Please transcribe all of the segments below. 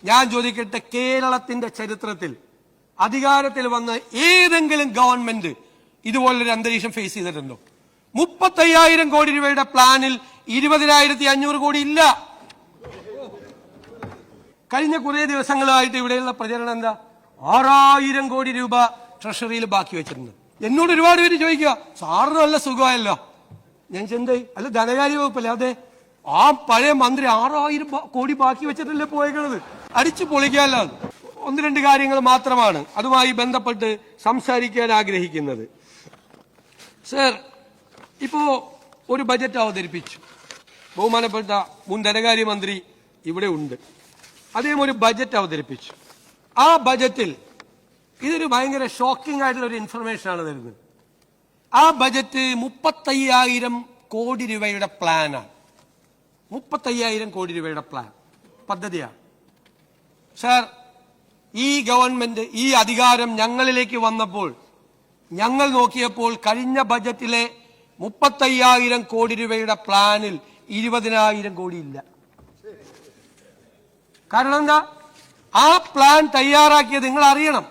ഞാൻ ചോദിക്കട്ടെ, കേരളത്തിന്റെ ചരിത്രത്തിൽ അധികാരത്തിൽ വന്ന ഏതെങ്കിലും ഗവൺമെന്റ് ഇതുപോലൊരു അന്തരീക്ഷം ഫേസ് ചെയ്തിട്ടുണ്ടോ? 35,000 കോടി രൂപയുടെ പ്ലാനിൽ 20,500 കോടി ഇല്ല. കഴിഞ്ഞ കുറെ ദിവസങ്ങളായിട്ട് ഇവിടെയുള്ള പ്രചരണം എന്താ? 6,000 കോടി രൂപ ട്രഷറിയിൽ ബാക്കി വെച്ചിട്ടുണ്ട്. എന്നോട് ഒരുപാട് പേര് ചോദിക്കുക, സാറിന് നല്ല സുഖമായല്ലോ. ഞാൻ ചിന്തയായി, അല്ല ധനകാര്യ വകുപ്പല്ലേ? അതെ, ആ പഴയ മന്ത്രി 6,000 കോടി ബാക്കി വെച്ചിട്ടല്ലേ പോയേക്കണത്. അടിച്ചു പൊളിക്കാല്ലോ. ഒന്ന് രണ്ട് കാര്യങ്ങൾ മാത്രമാണ് അതുമായി ബന്ധപ്പെട്ട് സംസാരിക്കാൻ ആഗ്രഹിക്കുന്നത്. സർ, ഇപ്പോ ഒരു ബജറ്റ് അവതരിപ്പിച്ചു. ബഹുമാനപ്പെട്ട മുൻ ധനകാര്യമന്ത്രി ഇവിടെ ഉണ്ട്. അദ്ദേഹം ഒരു ബജറ്റ് അവതരിപ്പിച്ചു. ആ ബജറ്റിൽ ഇതൊരു ഭയങ്കര ഷോക്കിംഗ് ആയിട്ടുള്ള ഒരു ഇൻഫർമേഷൻ ആണ് തരുന്നത്. ആ ബജറ്റ് 35,000 കോടി രൂപയുടെ പ്ലാനാണ്. 35,000 കോടി രൂപയുടെ പ്ലാൻ പദ്ധതിയാണ്. സർ, ഈ ഗവൺമെന്റ്, ഈ അധികാരം ഞങ്ങളിലേക്ക് വന്നപ്പോൾ ഞങ്ങൾ നോക്കിയപ്പോൾ കഴിഞ്ഞ ബജറ്റിലെ 35,000 കോടി രൂപയുടെ പ്ലാനിൽ 20,000 കോടി ഇല്ല. കാരണം എന്താ? ആ പ്ലാൻ തയ്യാറാക്കിയത് നിങ്ങൾ അറിയണം,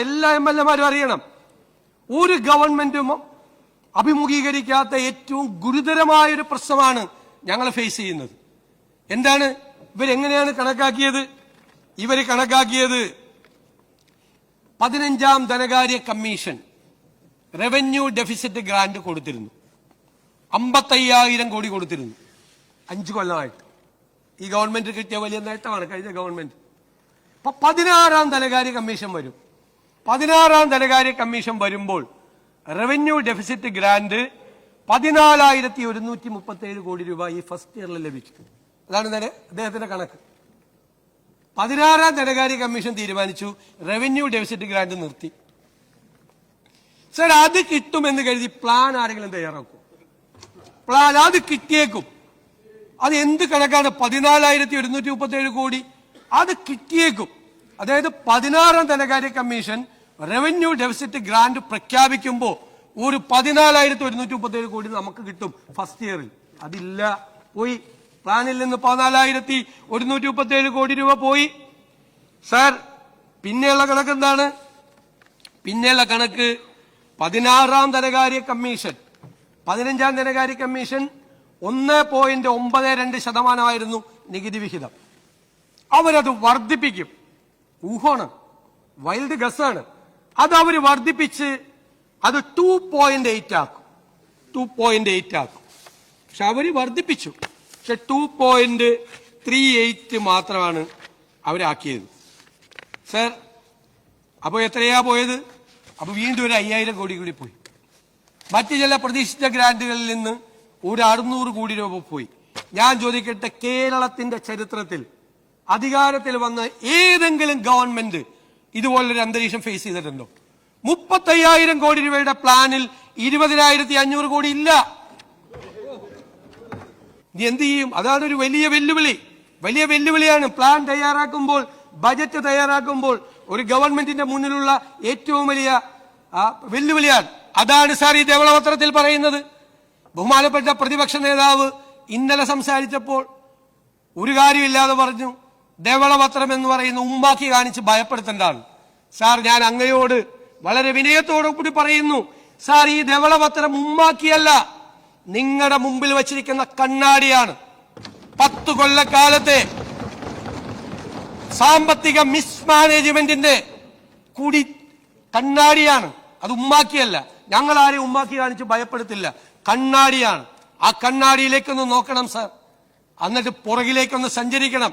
എല്ലാ MLA-മാരും അറിയണം. ഒരു ഗവൺമെന്റും അഭിമുഖീകരിക്കാത്ത ഏറ്റവും ഗുരുതരമായൊരു പ്രശ്നമാണ് ഞങ്ങൾ ഫേസ് ചെയ്യുന്നത്. എന്താണ്? ഇവരെങ്ങനെയാണ് കണക്കാക്കിയത്? ഇവർ കണക്കാക്കിയത് 15ാം ധനകാര്യ കമ്മീഷൻ റവന്യൂ ഡെഫിസിറ്റ് ഗ്രാന്റ് കൊടുത്തിരുന്നു. 55,000 കോടി കൊടുത്തിരുന്നു 5 കൊല്ലമായിട്ട്. ഈ ഗവൺമെന്റ് കിട്ടിയ വലിയ നേട്ടമാണ് കഴിഞ്ഞ ഗവൺമെന്റ്. അപ്പൊ 16ാം ധനകാര്യ കമ്മീഷൻ വരും. 16ാം ധനകാര്യ കമ്മീഷൻ വരുമ്പോൾ റവന്യൂ ഡെഫിസിറ്റ് ഗ്രാന്റ് 14,137 കോടി രൂപ ഈ ഫസ്റ്റ് ഇയറിൽ ലഭിക്കും. അതാണ് അദ്ദേഹത്തിന്റെ കണക്ക്. 16ാം ധനകാര്യ കമ്മീഷൻ തീരുമാനിച്ചു റവന്യൂ ഡെഫിസിറ്റ് ഗ്രാന്റ് നിർത്തി. സർ, അത് കിട്ടുമെന്ന് കരുതി പ്ലാൻ ആരെങ്കിലും തയ്യാറാക്കും? പ്ലാൻ അത് കിട്ടിയേക്കും. അത് എന്ത് കണക്കാണ്? 14,137 കോടി അത് കിട്ടിയേക്കും. അതായത് 16ാം ധനകാര്യ കമ്മീഷൻ റവന്യൂ ഡെഫിസിറ്റ് ഗ്രാന്റ് പ്രഖ്യാപിക്കുമ്പോൾ ഒരു 14,137 കോടി നമുക്ക് കിട്ടും ഫസ്റ്റ് ഇയറിൽ. അതില്ല, പോയി. പ്ലാനിൽ നിന്ന് 14,137 കോടി രൂപ പോയി. സാർ, പിന്നെയുള്ള കണക്ക് എന്താണ്? പിന്നെയുള്ള കണക്ക് 16ാം ധനകാര്യ കമ്മീഷൻ 15ാം ധനകാര്യ കമ്മീഷൻ 1.92% നികുതി വിഹിതം. അവരത് വർദ്ധിപ്പിക്കും. ഊഹമാണ്, വൈൽഡ് ഗസ്സാണ്. അത് അവർ വർദ്ധിപ്പിച്ച് അത് 2.8 ആക്കും. 2.8 ആക്കും. പക്ഷെ അവര് വർദ്ധിപ്പിച്ചു. പക്ഷെ 2.38 മാത്രമാണ് അവരാക്കിയത്. സർ, അപ്പൊ എത്രയാ പോയത്? അപ്പൊ വീണ്ടും ഒരു 5,000 കോടി കൂടി പോയി. മറ്റു ചില പ്രതീക്ഷിച്ച ഗ്രാന്റുകളിൽ നിന്ന് ഒരു 600 കോടി രൂപ പോയി. ഞാൻ ചോദിക്കട്ടെ, കേരളത്തിന്റെ ചരിത്രത്തിൽ അധികാരത്തിൽ വന്ന ഏതെങ്കിലും ഗവൺമെന്റ് ഇതുപോലൊരു അന്തരീക്ഷം ഫേസ് ചെയ്തിട്ടുണ്ടോ? 35,000 കോടി രൂപയുടെ പ്ലാനിൽ 20,500 കോടി ഇല്ല. നീ എന്ത് ചെയ്യും? അതാണ് ഒരു വലിയ വെല്ലുവിളിയാണ്. പ്ലാൻ തയ്യാറാക്കുമ്പോൾ, ബജറ്റ് തയ്യാറാക്കുമ്പോൾ ഒരു ഗവൺമെന്റിന്റെ മുന്നിലുള്ള ഏറ്റവും വലിയ വെല്ലുവിളിയാണ്. അതാണ് സാർ ഈ ധവളപത്രത്തിൽ പറയുന്നത്. ബഹുമാനപ്പെട്ട പ്രതിപക്ഷ നേതാവ് ഇന്നലെ സംസാരിച്ചപ്പോൾ ഒരു കാര്യമില്ലാതെ പറഞ്ഞു ധവളപത്രം എന്ന് പറയുന്ന ഉമ്മാക്കി കാണിച്ച് ഭയപ്പെടുത്തേണ്ടതാണ്. സാർ, ഞാൻ അങ്ങയോട് വളരെ വിനയത്തോടു കൂടി പറയുന്നു, സാർ, ഈ ധവളപത്രം ഉമ്മാക്കിയല്ല, നിങ്ങളുടെ മുമ്പിൽ വച്ചിരിക്കുന്ന കണ്ണാടിയാണ്. 10 കൊല്ലക്കാലത്തെ സാമ്പത്തിക മിസ്മാനേജ്മെന്റിന്റെ കൂടി കണ്ണാടിയാണ്. അത് ഉമ്മാക്കിയല്ല. ഞങ്ങൾ ആരെയും ഉമ്മാക്കി കാണിച്ച് ഭയപ്പെടുത്തില്ല. കണ്ണാടിയാണ്. ആ കണ്ണാടിയിലേക്കൊന്ന് നോക്കണം സാർ, എന്നിട്ട് പുറകിലേക്കൊന്ന് സഞ്ചരിക്കണം.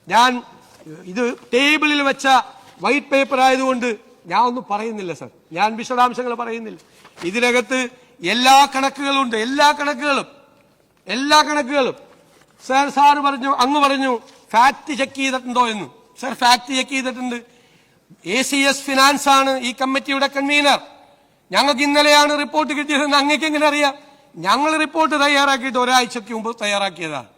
ഞാൻ ഇത് ടേബിളിൽ വെച്ച വൈറ്റ് പേപ്പർ ആയതുകൊണ്ട് ഞാൻ ഒന്നും പറയുന്നില്ല സാർ, ഞാൻ വിശദാംശങ്ങൾ പറയുന്നില്ല. ഇതിനകത്ത് എല്ലാ കണക്കുകളുണ്ട്, എല്ലാ കണക്കുകളും. സാർ പറഞ്ഞു, അങ്ങ് പറഞ്ഞു ഫാക്ട് ചെക്ക് ചെയ്തിട്ടുണ്ടോ എന്ന്. സാർ, ഫാക്ട് ചെക്ക് ചെയ്തിട്ടുണ്ട്. ACS ഫിനാൻസ് ആണ് ഈ കമ്മിറ്റിയുടെ കൺവീനർ. ഞങ്ങൾക്ക് ഇന്നലെയാണ് റിപ്പോർട്ട് കിട്ടിയതെന്ന് അങ്ങേക്ക് എങ്ങനെ അറിയാം? ഞങ്ങൾ റിപ്പോർട്ട് തയ്യാറാക്കിയിട്ട് ഒരാഴ്ചക്ക് മുമ്പ് തയ്യാറാക്കിയതാണ്.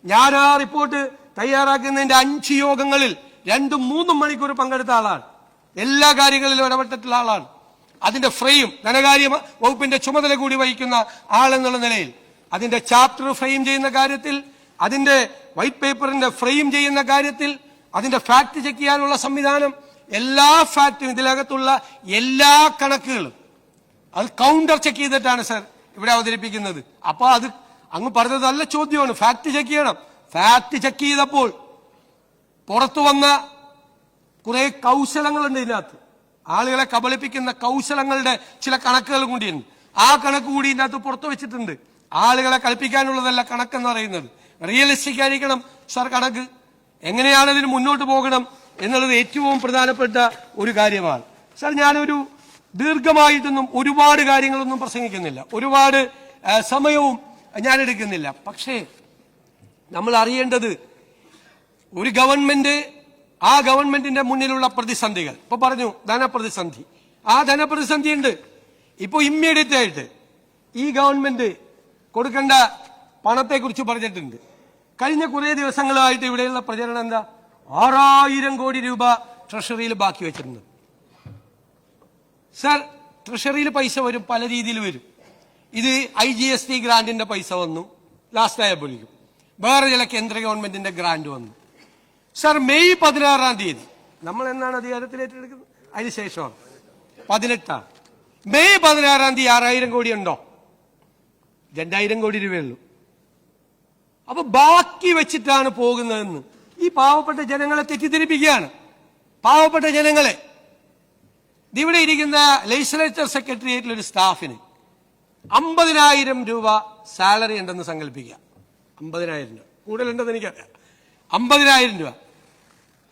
ഞാൻ ആ റിപ്പോർട്ട് തയ്യാറാക്കുന്നതിന്റെ 5 യോഗങ്ങളിൽ 2-3 മണിക്കൂർ പങ്കെടുത്ത ആളാണ്. എല്ലാ കാര്യങ്ങളിലും ഇടപെട്ടിട്ടുള്ള ആളാണ്. അതിന്റെ ഫ്രെയിം, ധനകാര്യ വകുപ്പിന്റെ ചുമതല കൂടി വഹിക്കുന്ന ആളെന്നുള്ള നിലയിൽ അതിന്റെ ചാപ്റ്റർ ഫ്രെയിം ചെയ്യുന്ന കാര്യത്തിൽ, അതിന്റെ വൈറ്റ് പേപ്പറിന്റെ ഫ്രെയിം ചെയ്യുന്ന കാര്യത്തിൽ, അതിന്റെ ഫാക്ട് ചെക്ക് ചെയ്യാനുള്ള സംവിധാനം, എല്ലാ ഫാക്റ്റും ഇതിനകത്തുള്ള എല്ലാ കണക്കുകളും അത് കൗണ്ടർ ചെക്ക് ചെയ്തിട്ടാണ് സർ ഇവിടെ അവതരിപ്പിക്കുന്നത്. അപ്പൊ അത് അങ്ങ് പറഞ്ഞത് നല്ല ചോദ്യമാണ്. ഫാക്ട് ചെക്ക് ചെയ്യണം. ഫാക്ട് ചെക്ക് ചെയ്തപ്പോൾ പുറത്തു വന്ന കുറെ കൗശലങ്ങളുണ്ട് ഇതിനകത്ത്. ആളുകളെ കബളിപ്പിക്കുന്ന കൗശലങ്ങളുടെ ചില കണക്കുകൾ കൂടിയുണ്ട്. ആ കണക്ക് കൂടി ഇതിനകത്ത് പുറത്തു വെച്ചിട്ടുണ്ട്. ആളുകളെ കളിപ്പിക്കാനുള്ളതല്ല കണക്കെന്ന് പറയുന്നത്. റിയലിസ്റ്റിക് ആയിരിക്കണം സർ കണക്ക്. എങ്ങനെയാണ് ഇതിന് മുന്നോട്ട് പോകണം എന്നുള്ളത് ഏറ്റവും പ്രധാനപ്പെട്ട ഒരു കാര്യമാണ്. സർ, ഞാനൊരു ദീർഘമായിട്ടൊന്നും ഒരുപാട് കാര്യങ്ങളൊന്നും പ്രസംഗിക്കുന്നില്ല, ഒരുപാട് സമയവും ഞാൻ എടുക്കുന്നില്ല. പക്ഷേ നമ്മൾ അറിയേണ്ടത് ഒരു ഗവൺമെന്റ്, ആ ഗവൺമെന്റിന്റെ മുന്നിലുള്ള പ്രതിസന്ധികൾ, ഇപ്പൊ പറഞ്ഞു ധനപ്രതിസന്ധി, ആ ധനപ്രതിസന്ധി ഉണ്ട്. ഇപ്പൊ ഇമ്മീഡിയറ്റ് ആയിട്ട് ഈ ഗവൺമെന്റ് കൊടുക്കേണ്ട പണത്തെക്കുറിച്ച് പറഞ്ഞിട്ടുണ്ട്. കഴിഞ്ഞ കുറെ ദിവസങ്ങളായിട്ട് ഇവിടെയുള്ള പ്രചരണം എന്താ? 6000 കോടി രൂപ ട്രഷറിയിൽ ബാക്കി വെച്ചിട്ടുണ്ട്. സർ, ട്രഷറിയിൽ പൈസ വരും, പല രീതിയിൽ വരും. ഇത് IGST ഗ്രാന്റിന്റെ പൈസ വന്നു, ലാസ്റ്റ് ആയപ്പോഴേക്കും വേറെ ചില കേന്ദ്ര ഗവൺമെന്റിന്റെ ഗ്രാന്റ് വന്നു. സർ, മെയ് 16-ാം തീയതി നമ്മൾ എന്നാണ് അധികാരത്തിൽ ഏറ്റെടുക്കുന്നത്? അതിനുശേഷമാണ് 18-ആണ്. മെയ് 16-ാം തീയതി 6000 കോടി ഉണ്ടോ? 2000 കോടി രൂപയുള്ളൂ. അപ്പൊ ബാക്കി വെച്ചിട്ടാണ് പോകുന്നതെന്ന് ഈ പാവപ്പെട്ട ജനങ്ങളെ തെറ്റിദ്ധരിപ്പിക്കുകയാണ്. പാവപ്പെട്ട ജനങ്ങളെ, ഇവിടെ ഇരിക്കുന്ന ലെജിസ്ലേച്ചർ സെക്രട്ടേറിയറ്റിൽ ഒരു സ്റ്റാഫിന് 50,000 രൂപ സാലറി ഉണ്ടെന്ന് സങ്കല്പിക്കുക. 50,000 രൂപ കൂടുതലുണ്ടെന്ന് എനിക്കറിയാം. 50,000 രൂപ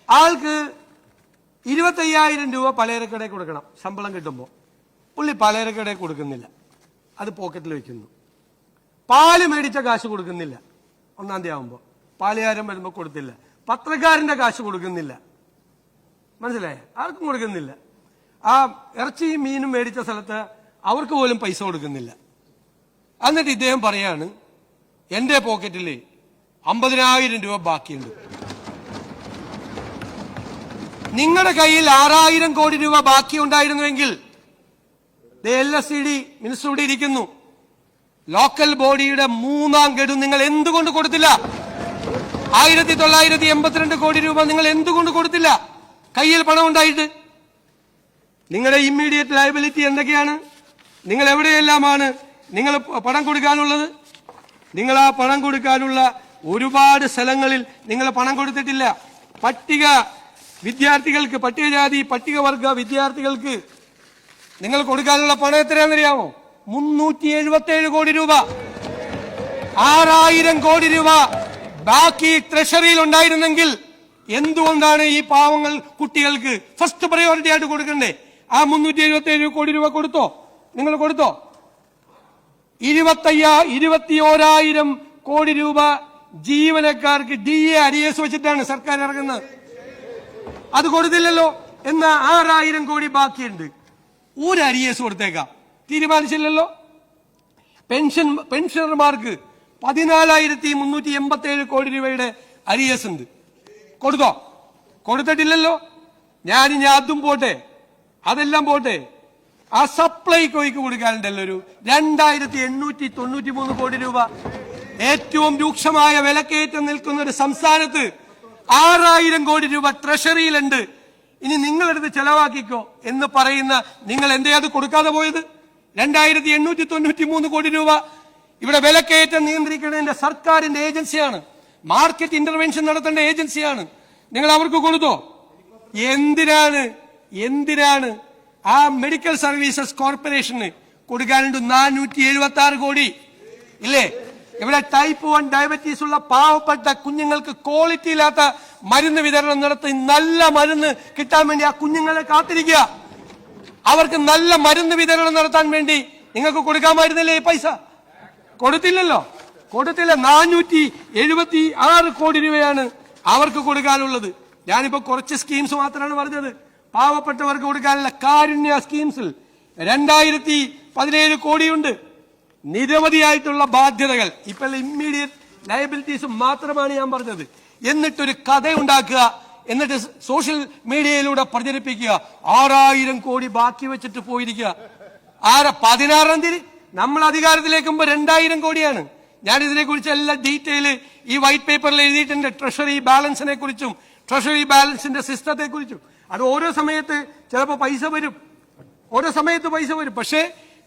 ആൾക്ക് 25,000 രൂപ പലചരക്കടയിൽ കൊടുക്കണം ശമ്പളം കിട്ടുമ്പോൾ. പുള്ളി പലചരക്കടയിൽ കൊടുക്കുന്നില്ല, അത് പോക്കറ്റിൽ വെക്കുന്നു. പാല് മേടിച്ച കാശ് കൊടുക്കുന്നില്ല, 1-ാം തീയതി ആവുമ്പോൾ പാലുകാരൻ വരുമ്പോൾ കൊടുത്തില്ല. പത്രക്കാരന്റെ കാശ് കൊടുക്കുന്നില്ല, മനസ്സിലായേ? ആർക്കും കൊടുക്കുന്നില്ല. ആ ഇറച്ചിയും മീനും മേടിച്ച സ്ഥലത്ത് അവർക്ക് പോലും പൈസ കൊടുക്കുന്നില്ല. എന്നിട്ട് ഇദ്ദേഹം പറയാണ് എന്റെ പോക്കറ്റിൽ 50,000 രൂപ ബാക്കിയുണ്ട്. നിങ്ങളുടെ കയ്യിൽ 6,000 കോടി രൂപ ബാക്കി ഉണ്ടായിരുന്നുവെങ്കിൽ LSCD മിനിസ്റ്റർ ഇവിടെ ഇരിക്കുന്നു, ലോക്കൽ ബോഡിയുടെ 3-ാം ഗഡു നിങ്ങൾ എന്തുകൊണ്ട് കൊടുത്തില്ല? 1982 കോടി രൂപ നിങ്ങൾ എന്തുകൊണ്ട് കൊടുത്തില്ല? കയ്യിൽ പണം ഉണ്ടായിട്ട്. നിങ്ങളുടെ ഇമ്മീഡിയറ്റ് ലയബിലിറ്റി എന്തൊക്കെയാണ്? നിങ്ങൾ എവിടെയെല്ലാമാണ് നിങ്ങൾ പണം കൊടുക്കാനുള്ളത്? നിങ്ങൾ ആ പണം കൊടുക്കാനുള്ള ഒരുപാട് സ്ഥലങ്ങളിൽ നിങ്ങൾ പണം കൊടുത്തിട്ടില്ല. പട്ടിക വിദ്യാർത്ഥികൾക്ക്, പട്ടികജാതി പട്ടികവർഗ വിദ്യാർത്ഥികൾക്ക് നിങ്ങൾ കൊടുക്കാനുള്ള പണം എത്രയാണെന്നറിയാമോ? 377 കോടി രൂപ. 6,000 കോടി രൂപ ബാക്കി ട്രഷറിയിൽ ഉണ്ടായിരുന്നെങ്കിൽ എന്തുകൊണ്ടാണ് ഈ പാവങ്ങൾ കുട്ടികൾക്ക് ഫസ്റ്റ് പ്രയോറിറ്റി ആയിട്ട് കൊടുക്കണ്ടേ? ആ 377 കോടി രൂപ കൊടുത്തോ? നിങ്ങൾ കൊടുത്തോ? 21,000 കോടി രൂപ ജീവനക്കാർക്ക് DA അരിയേഴ്സ് വെച്ചിട്ടാണ് സർക്കാർ ഇറങ്ങുന്നത്. അത് കൊടുത്തില്ലല്ലോ. എന്നാ 6,000 കോടി ബാക്കിയുണ്ട്. ഒരു അരിയേഴ്സ് കൊടുത്തേക്കാം, തീരുമാനിച്ചില്ലല്ലോ. പെൻഷനർമാർക്ക് 14,387 കോടി രൂപയുടെ അരിയേഴ്സ് ഉണ്ട്. കൊടുത്തോ? കൊടുത്തിട്ടില്ലല്ലോ. ഞാനിനി അതും പോട്ടെ, അതെല്ലാം പോട്ടെ, ആ സപ്ലൈകോയ്ക്ക് കൊടുക്കാനുണ്ടല്ലോ ഒരു 2,893 കോടി രൂപ. ഏറ്റവും രൂക്ഷമായ വിലക്കയറ്റം നിൽക്കുന്ന ഒരു സംസ്ഥാനത്ത് 6,000 കോടി രൂപ ട്രഷറിയിലുണ്ട്. ഇനി നിങ്ങളെടുത്ത് ചെലവാക്കിക്കോ എന്ന് പറയുന്ന നിങ്ങൾ എന്തേ അത് കൊടുക്കാതെ പോയത്? 2,893 കോടി രൂപ ഇവിടെ വിലക്കയറ്റം നിയന്ത്രിക്കേണ്ടതിന്റെ സർക്കാരിന്റെ ഏജൻസിയാണ്, മാർക്കറ്റ് ഇന്റർവെൻഷൻ നടത്തേണ്ട ഏജൻസിയാണ്. നിങ്ങൾ അവർക്ക് കൊടുത്തോ? എന്തിനാണ് ആ മെഡിക്കൽ സർവീസസ് കോർപ്പറേഷന് കൊടുക്കാനുണ്ട് 476 കോടി ഇല്ലേ? ഇവിടെ ടൈപ്പ് 1 ഡയബറ്റീസ് ഉള്ള പാവപ്പെട്ട കുഞ്ഞുങ്ങൾക്ക് ക്വാളിറ്റി ഇല്ലാത്ത മരുന്ന് വിതരണം നടത്തി നല്ല മരുന്ന് കിട്ടാൻ വേണ്ടി ആ കുഞ്ഞുങ്ങളെ കാത്തിരിക്കുക. അവർക്ക് നല്ല മരുന്ന് വിതരണം നടത്താൻ വേണ്ടി നിങ്ങൾക്ക് കൊടുക്കാമായിരുന്നില്ലേ ഈ പൈസ? കൊടുത്തില്ലല്ലോ, കൊടുത്തില്ല. 476 കോടി രൂപയാണ് അവർക്ക് കൊടുക്കാനുള്ളത്. ഞാനിപ്പോ കുറച്ച് സ്കീംസ് മാത്രമാണ് പറഞ്ഞത്. പാവപ്പെട്ടവർക്ക് കൊടുക്കാനുള്ള കാരുണ്യ സ്കീംസിൽ 2,017 കോടിയുണ്ട്. നിരവധിയായിട്ടുള്ള ബാധ്യതകൾ, ഇപ്പോൾ ഇമ്മീഡിയറ്റ് ലയബിലിറ്റീസ് മാത്രമാണ് ഞാൻ പറഞ്ഞത്. എന്നിട്ടൊരു കഥ ഉണ്ടാക്കുക, എന്നിട്ട് സോഷ്യൽ മീഡിയയിലൂടെ പ്രചരിപ്പിക്കുക 6,000 കോടി ബാക്കി വെച്ചിട്ട് പോയിരിക്കുക. 16-ാം തീയതി നമ്മൾ അധികാരത്തിലേക്കുമ്പോ 2,000 കോടിയാണ്. ഞാൻ ഇതിനെ കുറിച്ച് എല്ലാ ഡീറ്റെയിൽ ഈ വൈറ്റ് പേപ്പറിൽ എഴുതിയിട്ടുണ്ട്. ട്രഷറി ബാലൻസിനെ കുറിച്ചും ട്രഷറി ബാലൻസിന്റെ സിസ്റ്റത്തെ കുറിച്ചും. അത് ഓരോ സമയത്ത് ചിലപ്പോൾ പൈസ വരും, ഓരോ സമയത്ത് പൈസ വരും. പക്ഷേ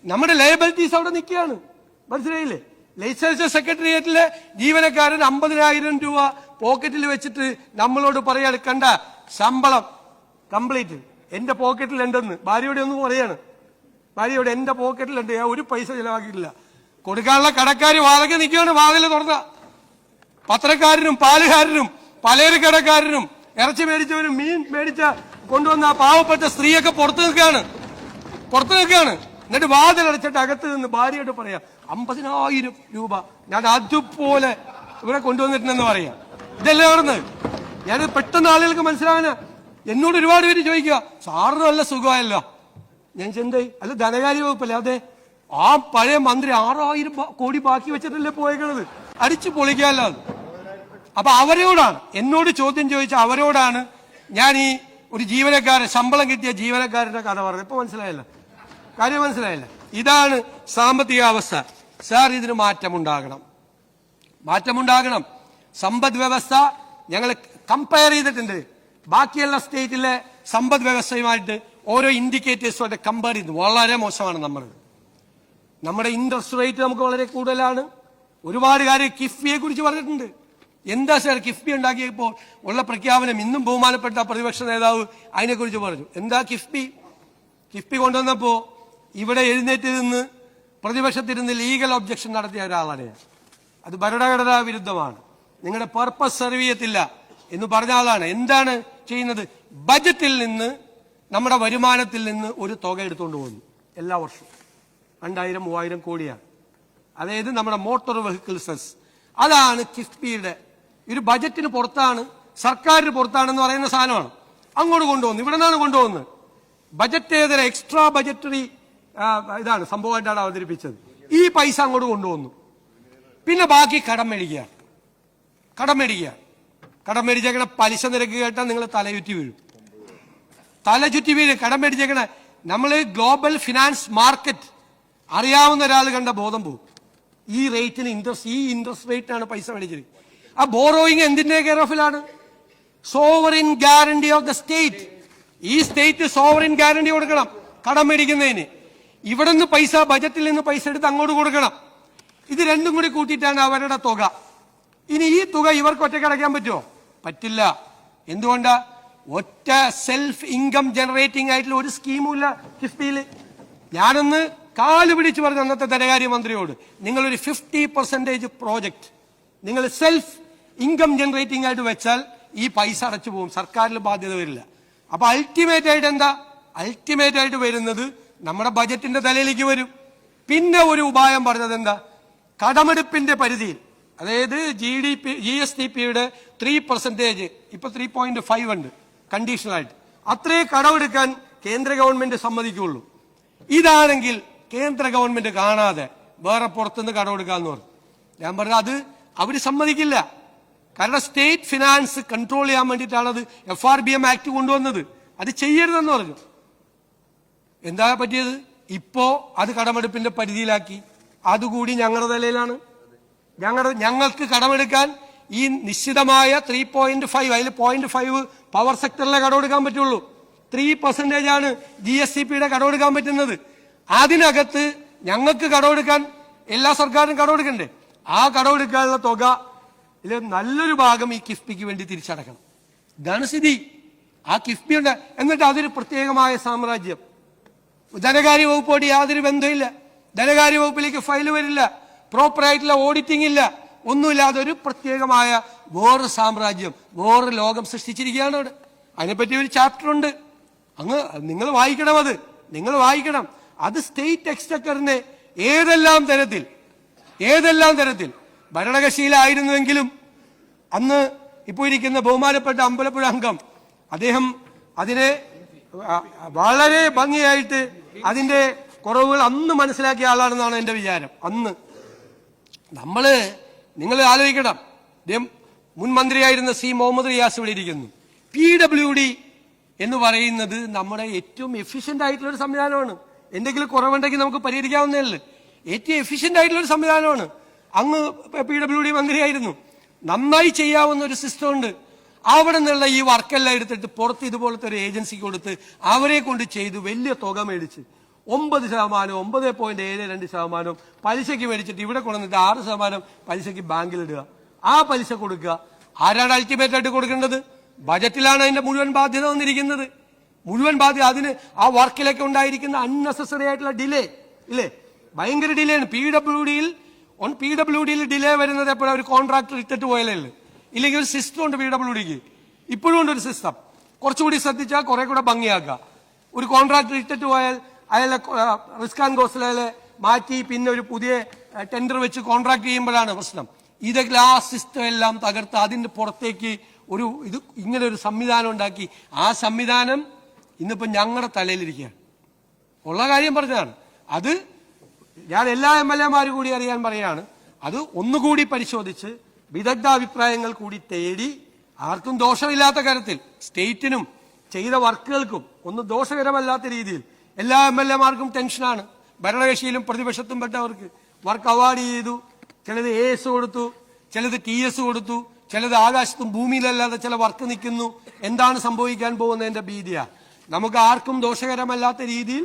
നമ്മുടെ ലയബിലിറ്റീസ് അവിടെ നിൽക്കുകയാണ്. മനസ്സിലായില്ലേ? ലെജിസ്ലേച്ചർ സെക്രട്ടേറിയറ്റിലെ ജീവനക്കാരൻ 50,000 രൂപ പോക്കറ്റിൽ വെച്ചിട്ട് നമ്മളോട് പറയാണ്, കണ്ട ശമ്പളം കംപ്ലീറ്റ് എന്റെ പോക്കറ്റിലുണ്ടെന്ന്. ഭാര്യയോടെ ഒന്നും പറയാണ്, ഭാര്യയോട് എന്റെ പോക്കറ്റിലുണ്ട്, ഞാൻ ഒരു പൈസ ചിലവാക്കിയിട്ടില്ല. കൊടുക്കാനുള്ള കടക്കാർ വാതിൽ നിൽക്കുകയാണ്. വാതിൽ തുറന്ന പത്രക്കാരനും പാലുകാരനും പലചരക്കടക്കാരനും ഇറച്ചി മേടിച്ചവരും മീൻ മേടിച്ച കൊണ്ടുവന്ന ആ പാവപ്പെട്ട സ്ത്രീയൊക്കെ പുറത്തു നിൽക്കുകയാണ്. എന്നിട്ട് വാതിലടച്ചിട്ട് അകത്ത് നിന്ന് ഭാര്യയോട് പറയാ, 50,000 രൂപ ഞാൻ അതുപോലെ ഇവിടെ കൊണ്ടുവന്നിട്ടുണ്ടെന്ന് പറയാം. ഇതല്ലേ നടന്നത്? ഞാൻ പെട്ടെന്ന് ആളുകൾക്ക് മനസ്സിലാവാനാ. എന്നോട് ഒരുപാട് പേര് ചോദിക്കുക, സാറിന് നല്ല സുഖമായല്ലോ. ഞാൻ ചെന്തായി? അല്ല, ധനകാര്യ വകുപ്പല്ലേ? അതെ. ആ പഴയ മന്ത്രി 6,000 കോടി ബാക്കി വെച്ചിട്ടല്ലേ പോയേക്കണത്. അടിച്ചു പൊളിക്കാമല്ലോ. അപ്പൊ അവരോടാണ് എന്നോട് ചോദ്യം ചോദിച്ച അവരോടാണ് ഞാൻ ഈ ഒരു ജീവനക്കാരൻ, ശമ്പളം കിട്ടിയ ജീവനക്കാരന്റെ കഥ പറഞ്ഞത്. ഇപ്പൊ മനസ്സിലായല്ലോ, കാര്യം മനസ്സിലായില്ല. ഇതാണ് സാമ്പത്തിക അവസ്ഥ. സാർ, ഇതിന് മാറ്റമുണ്ടാകണം. സമ്പദ് വ്യവസ്ഥ ഞങ്ങൾ കമ്പയർ ചെയ്തിട്ടുണ്ട്. ബാക്കിയുള്ള സ്റ്റേറ്റിലെ സമ്പദ് വ്യവസ്ഥയുമായിട്ട് ഓരോ ഇൻഡിക്കേറ്റേഴ്സുമായിട്ട് കമ്പയർ ചെയ്ത് വളരെ മോശമാണ് നമ്മുടെ ഇൻട്രസ്റ്റ് റേറ്റ് നമുക്ക് വളരെ കൂടുതലാണ്. ഒരുപാട് കാര്യം കിഫ്ബിയെ കുറിച്ച് പറഞ്ഞിട്ടുണ്ട്. എന്താ സാർ കിഫ്ബി ഉണ്ടാക്കിയപ്പോൾ ഉള്ള പ്രഖ്യാപനം? ഇന്നും ബഹുമാനപ്പെട്ട പ്രതിപക്ഷ നേതാവ് അതിനെക്കുറിച്ച് പറഞ്ഞു. എന്താ കിഫ്ബി കൊണ്ടുവന്നപ്പോ ഇവിടെ എഴുന്നേറ്റ് നിന്ന് പ്രതിപക്ഷത്തിരുന്ന് ലീഗൽ ഒബ്ജക്ഷൻ നടത്തിയ ഒരാളാണ് ഞാൻ. അത് ഭരണഘടനാ വിരുദ്ധമാണ്, നിങ്ങളുടെ പർപ്പസ് സെർവ് ചെയ്യത്തില്ല എന്ന് പറഞ്ഞ ആളാണ്. എന്താണ് ചെയ്യുന്നത്? ബജറ്റിൽ നിന്ന്, നമ്മുടെ വരുമാനത്തിൽ നിന്ന് ഒരു തുക എടുത്തുകൊണ്ട് പോകുന്നു എല്ലാ വർഷവും. 2,000-3,000 കോടിയാണ്. അതായത് നമ്മുടെ മോട്ടോർ വെഹിക്കിൾ സെസ്. അതാണ് കിഫ്ബിയുടെ ഒരു ബജറ്റിന് പുറത്താണ്, സർക്കാരിന് പുറത്താണെന്ന് പറയുന്ന സാധനമാണ്. അങ്ങോട്ട് കൊണ്ടുപോകുന്നു. ഇവിടെ നിന്നാണ് കൊണ്ടുപോകുന്നത്. ബജറ്റേതര എക്സ്ട്രാ ബജറ്ററി ഇതാണ് സംഭവമായിട്ടാണ് അവതരിപ്പിച്ചത്. ഈ പൈസ അങ്ങോട്ട് കൊണ്ടുപോകുന്നു. പിന്നെ ബാക്കി കടം മേടിച്ചേക്കണ പലിശ നിരക്ക് കേട്ടാൽ നിങ്ങൾ തലചുറ്റി വീഴും. കടം മേടിച്ചേക്കണ നമ്മൾ ഗ്ലോബൽ ഫിനാൻസ് മാർക്കറ്റ് അറിയാവുന്ന ഒരാൾ കണ്ട ബോധം പോകും. ഈ റേറ്റിന് ഇൻട്രസ്റ്റ് റേറ്റിനാണ് പൈസ മേടിച്ചത്. ആ ബോറോയിങ് എന്തിന്റെ കെയർ ഓഫിലാണ്? Sovereign guarantee of the state. ഈ സ്റ്റേറ്റ് സോവറിൻ ഗ്യാരണ്ടി കൊടുക്കണം കടം മേടിക്കുന്നതിന്. ഇവിടെ നിന്ന് പൈസ, ബജറ്റിൽ നിന്ന് പൈസ എടുത്ത് അങ്ങോട്ട് കൊടുക്കണം. ഇത് രണ്ടും കൂടി കൂട്ടിയിട്ടാണ് അവരുടെ തുക. ഇനി ഈ തുക ഇവർക്ക് ഒറ്റയ്ക്ക് അടയ്ക്കാൻ പറ്റുമോ? പറ്റില്ല. എന്തുകൊണ്ടാ? ഒറ്റ സെൽഫ് ഇൻകം ജനറേറ്റിംഗ് ആയിട്ടുള്ള ഒരു സ്കീമും ഇല്ല കിഫ്ബിയിൽ. ഞാനൊന്ന് കാല് പിടിച്ചു പറഞ്ഞു അന്നത്തെ ധനകാര്യമന്ത്രിയോട്, നിങ്ങളൊരു 50% പ്രോജക്റ്റ് നിങ്ങൾ സെൽഫ് ഇൻകം ജനറേറ്റിംഗ് ആയിട്ട് വെച്ചാൽ ഈ പൈസ അടച്ചു പോകും, സർക്കാരിൽ ബാധ്യത വരില്ല. അപ്പൊ അൾട്ടിമേറ്റ് ആയിട്ട് എന്താ? അൾട്ടിമേറ്റ് ആയിട്ട് വരുന്നത് നമ്മുടെ ബജറ്റിന്റെ തലയിലേക്ക് വരും. പിന്നെ ഒരു ഉപായം പറഞ്ഞത് എന്താ? കടമെടുപ്പിന്റെ പരിധിയിൽ, അതായത് GSDP-യുടെ 3% ഇപ്പൊ 3.5 ഉണ്ട് കണ്ടീഷണൽ ആയിട്ട്. അത്രേ കടമെടുക്കാൻ കേന്ദ്ര ഗവൺമെന്റ് സമ്മതിക്കുള്ളൂ. ഇതാണെങ്കിൽ കേന്ദ്ര ഗവൺമെന്റ് കാണാതെ വേറെ പുറത്തുനിന്ന് കടമെടുക്കാന്ന് പറഞ്ഞു. ഞാൻ പറഞ്ഞു അത് അവര് സമ്മതിക്കില്ല. കാരണം സ്റ്റേറ്റ് ഫിനാൻസ് കൺട്രോൾ ചെയ്യാൻ വേണ്ടിയിട്ടാണ് അത് FRBM ആക്ട് കൊണ്ടുവന്നത്. അത് ചെയ്യരുതെന്ന് പറഞ്ഞു. എന്താ പറ്റിയത്? ഇപ്പോ അത് കടമെടുപ്പിന്റെ പരിധിയിലാക്കി. അതുകൂടി ഞങ്ങളുടെ തലയിലാണ്. ഞങ്ങൾക്ക് കടമെടുക്കാൻ ഈ നിശ്ചിതമായ 3.5, അതിൽ 0.5 പവർ സെക്ടറിലെ കടമെടുക്കാൻ പറ്റുള്ളൂ. 3% ആണ് GSDP-യുടെ കടമെടുക്കാൻ പറ്റുന്നത്. അതിനകത്ത് ഞങ്ങൾക്ക് കടമെടുക്കാൻ എല്ലാ സർക്കാരും കടമെടുക്കണ്ടേ? ആ കടമെടുക്കാനുള്ള തുക നല്ലൊരു ഭാഗം ഈ കിഫ്ബിക്ക് വേണ്ടി തിരിച്ചടക്കണം. ഇതാണ് സ്ഥിതി. ആ കിഫ്ബി ഉണ്ട്. എന്നിട്ട് അതൊരു പ്രത്യേകമായ സാമ്രാജ്യം. ധനകാര്യ വകുപ്പോട് യാതൊരു ബന്ധമില്ല. ധനകാര്യ വകുപ്പിലേക്ക് ഫയൽ വരില്ല, പ്രോപ്പറായിട്ടുള്ള ഓഡിറ്റിംഗ് ഇല്ല, ഒന്നുമില്ല. അതൊരു പ്രത്യേകമായ വേറെ സാമ്രാജ്യം, വേറെ ലോകം സൃഷ്ടിച്ചിരിക്കുകയാണ് അവിടെ. അതിനെപ്പറ്റി ഒരു ചാപ്റ്റർ ഉണ്ട്. നിങ്ങൾ വായിക്കണം. നിങ്ങൾ വായിക്കണം. അത് സ്റ്റേറ്റ് എക്സ്ചക്കറിനെ ഏതെല്ലാം തരത്തിൽ ഭരണകക്ഷിയിലായിരുന്നുവെങ്കിലും അന്ന് ഇപ്പോൾ ഇരിക്കുന്ന ബഹുമാനപ്പെട്ട അമ്പലപ്പുഴ അംഗം അദ്ദേഹം അതിനെ വളരെ ഭംഗിയായിട്ട് അതിന്റെ കുറവുകൾ അന്ന് മനസ്സിലാക്കിയ ആളാണെന്നാണ് എന്റെ വിചാരം. അന്ന് നിങ്ങൾ ആലോചിക്കണം, മുൻ മന്ത്രിയായിരുന്ന C. മുഹമ്മദ് റിയാസ് ഇവിടെ ഇരിക്കുന്നു. PWD എന്ന് പറയുന്നത് നമ്മുടെ ഏറ്റവും എഫിഷ്യന്റ് ആയിട്ടുള്ള ഒരു സംവിധാനമാണ്. എന്തെങ്കിലും കുറവുണ്ടെങ്കിൽ നമുക്ക് പരിഹരിക്കാവുന്നതല്ലേ. ഏറ്റവും എഫിഷ്യന്റ് ആയിട്ടുള്ള ഒരു സംവിധാനമാണ്. അങ്ങ് PWD മന്ത്രിയായിരുന്നു. നന്നായി ചെയ്യാവുന്ന ഒരു സിസ്റ്റം ഉണ്ട്. അവിടെ നിന്നുള്ള ഈ വർക്കെല്ലാം എടുത്തിട്ട് പുറത്ത് ഇതുപോലത്തെ ഒരു ഏജൻസിക്ക് കൊടുത്ത് അവരെ കൊണ്ട് ചെയ്ത് വലിയ തുക മേടിച്ച് 9%, 9.72% പലിശയ്ക്ക് മേടിച്ചിട്ട് ഇവിടെ കൊണ്ടുവന്നിട്ട് 6% പലിശയ്ക്ക് ബാങ്കിലിടുക. ആ പലിശ കൊടുക്കുക. ആരാണ് അൾട്ടിമേറ്റ് ആയിട്ട് കൊടുക്കേണ്ടത്? ബജറ്റിലാണ് അതിന്റെ മുഴുവൻ ബാധ്യത വന്നിരിക്കുന്നത്. മുഴുവൻ ബാധ്യത അതിന് ആ വർക്കിലൊക്കെ ഉണ്ടായിരിക്കുന്ന അൺനെസസറി ആയിട്ടുള്ള ഡിലേ ഇല്ലേ, ഭയങ്കര ഡിലേ ആണ്. PWD ഡിലേ വരുന്നത് എപ്പോഴും ഒരു കോൺട്രാക്ടർ ഇട്ടിട്ട് പോയാലേ ഉള്ളൂ. ഇല്ലെങ്കിൽ ഒരു സിസ്റ്റം ഉണ്ട് PWDക്ക്, ഇപ്പോഴും ഉണ്ട് ഒരു സിസ്റ്റം. കുറച്ചുകൂടി ശ്രദ്ധിച്ചാൽ കുറെ കൂടെ ഭംഗിയാക്കുക. ഒരു കോൺട്രാക്ടർ ഇട്ടിട്ട് പോയാൽ അയാളെ റിസ്ക് ആൻഡ് കോസ്റ്റിൽ അയാളെ മാറ്റി പിന്നെ ഒരു പുതിയ ടെൻഡർ വെച്ച് കോൺട്രാക്ട് ചെയ്യുമ്പോഴാണ് പ്രശ്നം. ഇതൊക്കെ ആ സിസ്റ്റം എല്ലാം തകർത്ത് അതിന്റെ പുറത്തേക്ക് ഇങ്ങനെ ഒരു സംവിധാനം ഉണ്ടാക്കി. ആ സംവിധാനം ഇന്നിപ്പോ ഞങ്ങളുടെ തലയിലിരിക്കുകയാണ്. ഉള്ള കാര്യം പറഞ്ഞതാണ്. അത് ഞാൻ എല്ലാ MLA-മാരും കൂടി അറിയാൻ പറയാണ്. അത് ഒന്നുകൂടി പരിശോധിച്ച് വിദഗ്ധാഭിപ്രായങ്ങൾ കൂടി തേടി ആർക്കും ദോഷമില്ലാത്ത കാര്യത്തിൽ സ്റ്റേറ്റിനും ചെയ്ത വർക്കുകൾക്കും ഒന്നും ദോഷകരമല്ലാത്ത രീതിയിൽ എല്ലാ MLA-മാർക്കും ടെൻഷനാണ്. ഭരണകക്ഷിയിലും പ്രതിപക്ഷത്തും പെട്ടവർക്ക് വർക്ക് അവാർഡ് ചെയ്തു, ചിലത് AS കൊടുത്തു, ചിലത് TS കൊടുത്തു, ചിലത് ആകാശത്തും ഭൂമിയിലല്ലാതെ ചില വർക്ക് നിൽക്കുന്നു. എന്താണ് സംഭവിക്കാൻ പോകുന്നതിന്റെ ഭീതിയാ. നമുക്ക് ആർക്കും ദോഷകരമല്ലാത്ത രീതിയിൽ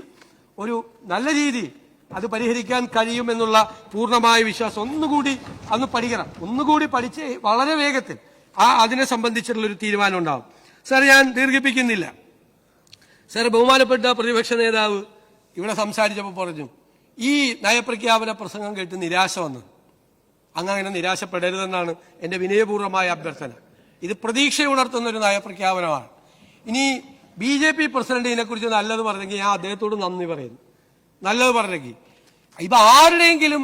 ഒരു നല്ല രീതിയിൽ അത് പരിഹരിക്കാൻ കഴിയുമെന്നുള്ള പൂർണ്ണമായ വിശ്വാസം ഒന്നുകൂടി പഠിക്കണം. ഒന്നുകൂടി പഠിച്ച് വളരെ വേഗത്തിൽ അതിനെ സംബന്ധിച്ചിട്ടുള്ളൊരു തീരുമാനം ഉണ്ടാവും. സാർ, ഞാൻ ദീർഘിപ്പിക്കുന്നില്ല. സാർ, ബഹുമാനപ്പെട്ട പ്രതിപക്ഷ നേതാവ് ഇവിടെ സംസാരിച്ചപ്പോൾ പറഞ്ഞു ഈ നയപ്രഖ്യാപന പ്രസംഗം കേട്ട് നിരാശ വന്നു. അങ്ങനെ നിരാശപ്പെടരുതെന്നാണ് എന്റെ വിനയപൂർവ്വമായ അഭ്യർത്ഥന. ഇത് പ്രതീക്ഷ ഉണർത്തുന്ന ഒരു നയപ്രഖ്യാപനമാണ്. ഇനി BJP പ്രസിഡന്റ് ഇതിനെക്കുറിച്ച് നല്ലത് പറഞ്ഞെങ്കിൽ ഞാൻ അദ്ദേഹത്തോട് നന്ദി പറയുന്നു. നല്ലത് പറഞ്ഞെങ്കിൽ ഇപ്പൊ ആരുടെയെങ്കിലും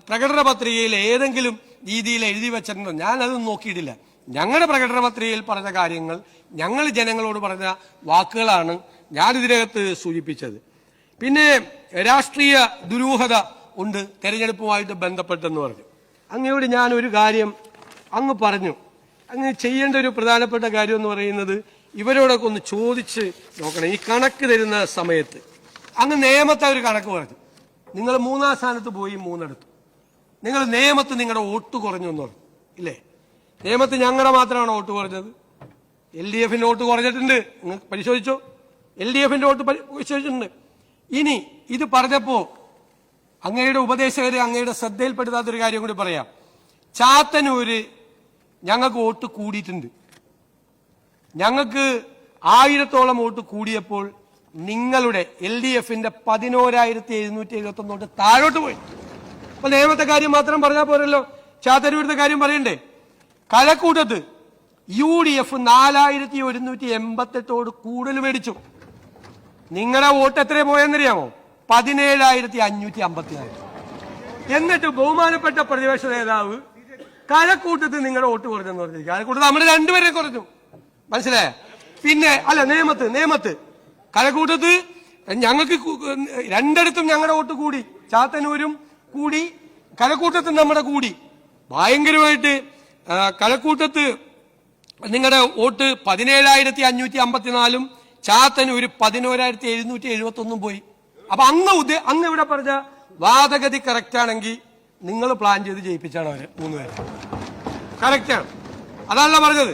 പ്രകടന പത്രികയിൽ ഏതെങ്കിലും രീതിയിൽ എഴുതി വെച്ചിട്ടുണ്ടോ? ഞാനത് നോക്കിയിട്ടില്ല. ഞങ്ങളുടെ പ്രകടന പത്രികയിൽ പറഞ്ഞ കാര്യങ്ങൾ, ഞങ്ങൾ ജനങ്ങളോട് പറഞ്ഞ വാക്കുകളാണ് ഞാൻ ഇതിനകത്ത് സൂചിപ്പിച്ചത്. പിന്നെ രാഷ്ട്രീയ ദുരൂഹത ഉണ്ട് തെരഞ്ഞെടുപ്പുമായിട്ട് ബന്ധപ്പെട്ടെന്ന് പറഞ്ഞു. അങ്ങയോട് ഞാൻ ഒരു കാര്യം അങ്ങ് പറഞ്ഞു. അങ്ങ് ചെയ്യേണ്ട ഒരു പ്രധാനപ്പെട്ട കാര്യം എന്ന് പറയുന്നത് ഇവരോടൊക്കെ ഒന്ന് ചോദിച്ച് നോക്കണം. ഈ കണക്ക് തരുന്ന സമയത്ത് അങ്ങ് നിയമത്തെ ഒരു കണക്ക് പറഞ്ഞു. നിങ്ങൾ 3-ാം സ്ഥാനത്ത് പോയി 3 എടുത്തു. നിങ്ങൾ നിയമത്ത് നിങ്ങളുടെ വോട്ട് കുറഞ്ഞു എന്ന് പറഞ്ഞു ഇല്ലേ? നിയമത്ത് ഞങ്ങളുടെ മാത്രമാണ് വോട്ട് കുറഞ്ഞത്. LDF-ന്റെ വോട്ട് കുറഞ്ഞിട്ടുണ്ട്. നിങ്ങൾ പരിശോധിച്ചോ? LDF-ന്റെ വോട്ട് പരിശോധിച്ചിട്ടുണ്ട്. ഇനി ഇത് പറഞ്ഞപ്പോ അങ്ങയുടെ ഉപദേശകരെ അങ്ങയുടെ ശ്രദ്ധയിൽപ്പെടുത്താത്തൊരു കാര്യം കൂടി പറയാം. ചാത്തന്നൂര് ഞങ്ങൾക്ക് വോട്ട് കൂടിയിട്ടുണ്ട്. ഞങ്ങൾക്ക് 1000-ഓളം വോട്ട് കൂടിയപ്പോൾ നിങ്ങളുടെ LDF-ന്റെ 11,771 വോട്ട് താഴോട്ട് പോയി. അപ്പൊ നിയമത്തെ കാര്യം മാത്രം പറഞ്ഞാൽ പോരല്ലോ, ചാത്തന്നൂരിന്റെ കാര്യം പറയണ്ടേ? കഴക്കൂട്ടത്ത് UDF 4,188 കൂടുതൽ മേടിച്ചു. നിങ്ങളുടെ വോട്ട് എത്ര പോയെന്നറിയാമോ? 17,554. എന്നിട്ട് ബഹുമാനപ്പെട്ട പ്രതിപക്ഷ നേതാവ് കഴക്കൂട്ടത്ത് നിങ്ങളുടെ വോട്ട് കുറഞ്ഞെന്ന് പറഞ്ഞു. കഴക്കൂട്ടത്ത് നമ്മൾ 2 പേരെ കുറഞ്ഞു. മനസ്സിലായ? പിന്നെ അല്ല, നിയമത്ത് കഴക്കൂട്ടത്ത് ഞങ്ങൾക്ക് 2 ഞങ്ങളുടെ വോട്ട് കൂടി. ചാത്തന്നൂരും കൂടി, കഴക്കൂട്ടത്തും നമ്മുടെ കൂടി ഭയങ്കരമായിട്ട്. കഴക്കൂട്ടത്ത് നിങ്ങളുടെ വോട്ട് 17,554, ചാത്തന്നൂര് 11,771 പോയി. അപ്പൊ അങ്ങ് ഇവിടെ പറഞ്ഞ വാദഗതി കറക്റ്റ് ആണെങ്കിൽ നിങ്ങൾ പ്ലാൻ ചെയ്ത് ജയിപ്പിച്ചാണ് അവര് 3 പേര്. കറക്റ്റാണ്, അതാണല്ലോ പറഞ്ഞത്.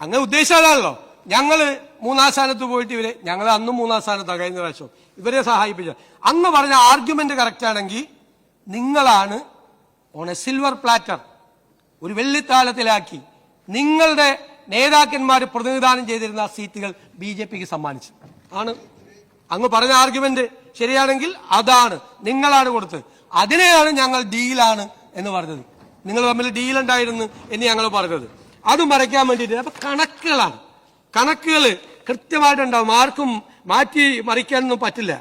അങ്ങ് ഉദ്ദേശിച്ചതാണല്ലോ. ഞങ്ങള് 3-ാം സ്ഥാനത്ത് പോയിട്ട് ഞങ്ങൾ അന്നും 3-ാം സ്ഥാനത്താണ് കഴിഞ്ഞ പ്രാവശ്യം ഇവരെ സഹായിപ്പിച്ച. അങ്ങ് പറഞ്ഞ ആർഗ്യുമെന്റ് കറക്റ്റ് ആണെങ്കിൽ നിങ്ങളാണ് ഓൺ എ സിൽവർ പ്ലാറ്റർ ഒരു വെള്ളിത്താളത്തിലാക്കി നിങ്ങളുടെ നേതാക്കന്മാർ പ്രതിനിധാനം ചെയ്തിരുന്ന സീറ്റുകൾ BJPക്ക് സമ്മാനിച്ചു. ആണ് അങ്ങ് പറഞ്ഞ ആർഗ്യുമെന്റ് ശരിയാണെങ്കിൽ അതാണ് നിങ്ങളാണ് കൊടുത്തത്. അതിനെയാണ് ഞങ്ങൾ ഡീലാണ് എന്ന് പറഞ്ഞത്. നിങ്ങൾ തമ്മിൽ ഡീൽ ഉണ്ടായിരുന്നു എന്ന് ഞങ്ങൾ പറഞ്ഞത്. അത് മറയ്ക്കാൻ വേണ്ടിയിട്ട് അപ്പൊ കണക്കുകൾ കൃത്യമായിട്ടുണ്ടാവും. ആർക്കും മാറ്റി മറിക്കാനൊന്നും പറ്റില്ല.